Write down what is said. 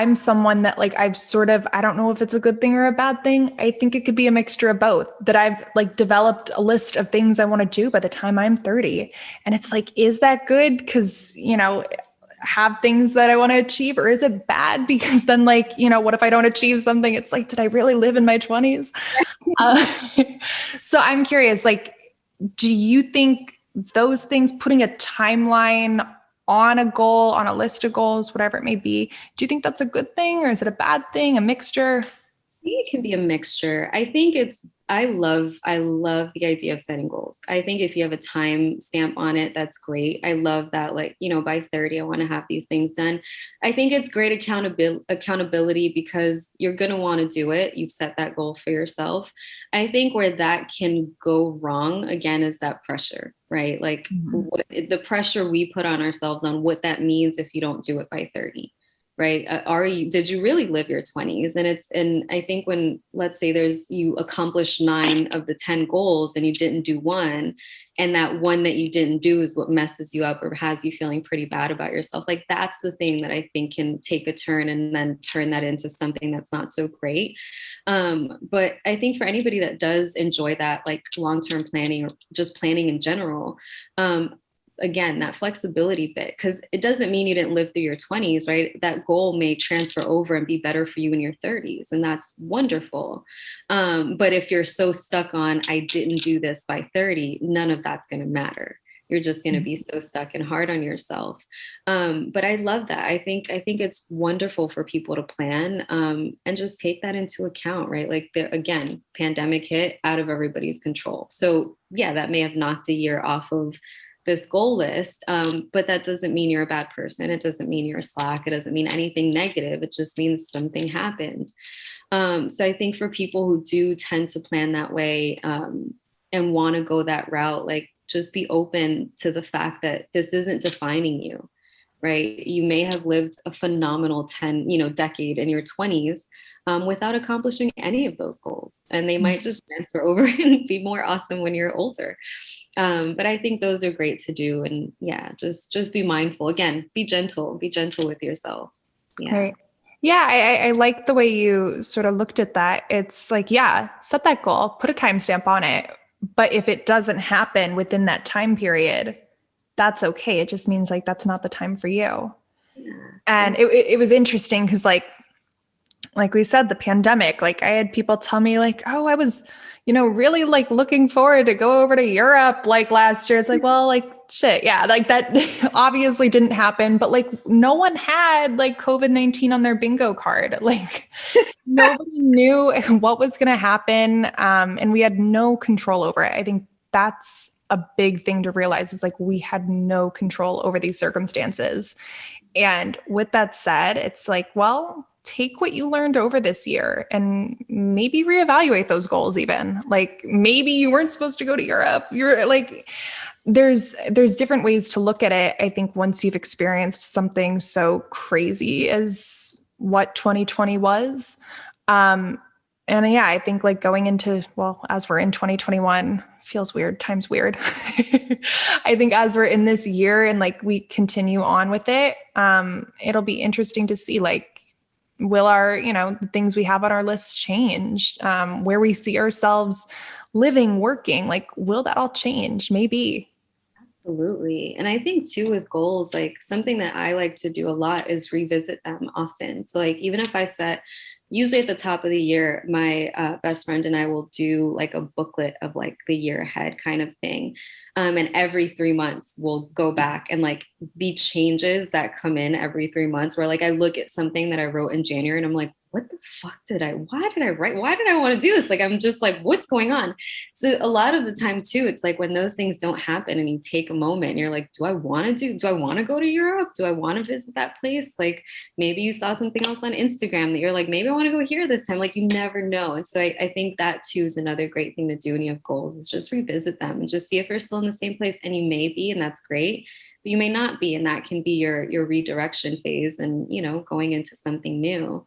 I'm someone that like I've sort of, I don't know if it's a good thing or a bad thing. I think it could be a mixture of both. That I've like developed a list of things I want to do by the time I'm 30. And it's like, is that good? Because, have things that I want to achieve, or is it bad? Because then like, what if I don't achieve something? It's like, did I really live in my 20s? Uh, so I'm curious, like, do you think those things, putting a timeline on a goal, on a list of goals, whatever it may be, do you think that's a good thing or is it a bad thing, a mixture? Think it can be a mixture. I love the idea of setting goals. I think if you have a time stamp on it, that's great. I love that, like, by 30, I want to have these things done. I think it's great accountability because you're gonna want to do it. You've set that goal for yourself. I think where that can go wrong again is that pressure, right? Like Mhm. the pressure we put on ourselves on what that means if you don't do it by 30, right? Did you really live your 20s? And I think when, let's say you accomplish 9 of the 10 goals and you didn't do one, and that one that you didn't do is what messes you up or has you feeling pretty bad about yourself. Like that's the thing that I think can take a turn and then turn that into something that's not so great. But I think for anybody that does enjoy that, like long-term planning or just planning in general, um, again, that flexibility bit, because it doesn't mean you didn't live through your 20s, right? That goal may transfer over and be better for you in your 30s, and that's wonderful. But if you're so stuck on, I didn't do this by 30, none of that's going to matter. You're just going to be so stuck and hard on yourself. But I love that. I think it's wonderful for people to plan, and just take that into account, right? Like again, pandemic hit out of everybody's control. So yeah, that may have knocked a year off of this goal list. But that doesn't mean you're a bad person. It doesn't mean you're a slack. It doesn't mean anything negative. It just means something happened. So I think for people who do tend to plan that way, and want to go that route, like just be open to the fact that this isn't defining you, right? You may have lived a phenomenal 10, decade in your 20s, without accomplishing any of those goals. And they might just transfer over and be more awesome when you're older. But I think those are great to do. And yeah, just be mindful. Again, be gentle with yourself. Yeah. Right. Yeah, I like the way you sort of looked at that. It's like, yeah, set that goal, put a timestamp on it. But if it doesn't happen within that time period, that's okay. It just means like that's not the time for you. Yeah. And And it was interesting because like we said, the pandemic, like I had people tell me like, oh, I was, really like looking forward to go over to Europe like last year. It's like, well, like shit. Yeah. Like that obviously didn't happen, but like no one had like COVID-19 on their bingo card. Like nobody knew what was going to happen. And we had no control over it. I think that's a big thing to realize is like we had no control over these circumstances. And with that said, it's like, well, take what you learned over this year and maybe reevaluate those goals even. Like maybe you weren't supposed to go to Europe. You're like there's different ways to look at it. I think once you've experienced something so crazy as what 2020 was, and yeah, I think like going into, well, as we're in 2021, feels weird, time's weird. I think as we're in this year and like we continue on with it, it'll be interesting to see like, will our, the things we have on our list change? Where we see ourselves living, working, like, will that all change? Maybe. absolutely. And I think too with goals, like something that I like to do a lot is revisit them often. So like even if I set, usually at the top of the year, my best friend and I will do like a booklet of like the year ahead kind of thing. And every 3 months we'll go back and like be changes that come in every 3 months where like I look at something that I wrote in January and I'm like, what the fuck why did I write? Why did I want to do this? Like, I'm just like, what's going on? So a lot of the time too, it's like when those things don't happen and you take a moment and you're like, do I want to go to Europe? Do I want to visit that place? Like maybe you saw something else on Instagram that you're like, maybe I want to go here this time. Like you never know. And so I think that too is another great thing to do when you have goals is just revisit them and just see if you're still in the same place, and you may be, and that's great. But you may not be, and that can be your redirection phase and going into something new.